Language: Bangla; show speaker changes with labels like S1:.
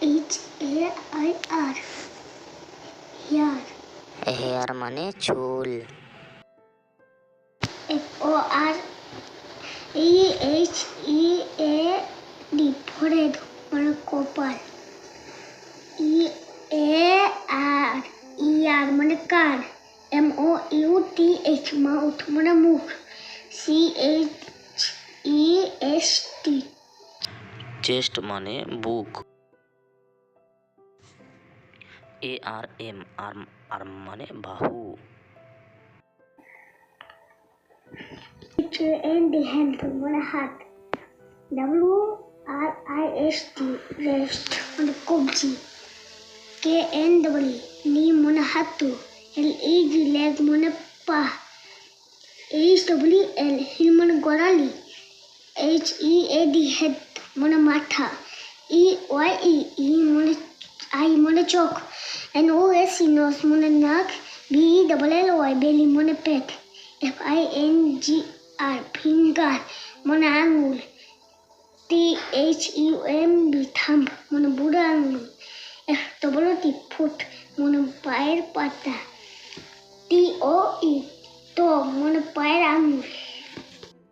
S1: HAIR hair.
S2: হেয়ার মানে চুল।
S1: FOREHEAD ফোrehead মানে কপাল। EAR মানে কান। MOUTH মাউথ মানে মুখ। CHEST
S2: চেস্ট মানে বুক। ARM আর্ম মানে বাহু।
S1: HAND হ্যান্ড মানে হাত। WRIST রেস্ট মানে কবজি। KNEE নি মানে হাতু। LEG লেগ মানে পা। HWL হিল মানে গড়ালি। HEAD হেড মানে মাথা। EYE মানে আই মানে চোখ। NOSE নোজ মানে নাক। BELLY বেলি মানে পেট। FINGR ফিঙ্গার মানে আঙুল। THUMB থাম্ব মানে বুড়ো আঙুল। FOOT ফুট মানে পায়ের পাতা। TOE টো মানে পায়ের আঙুল।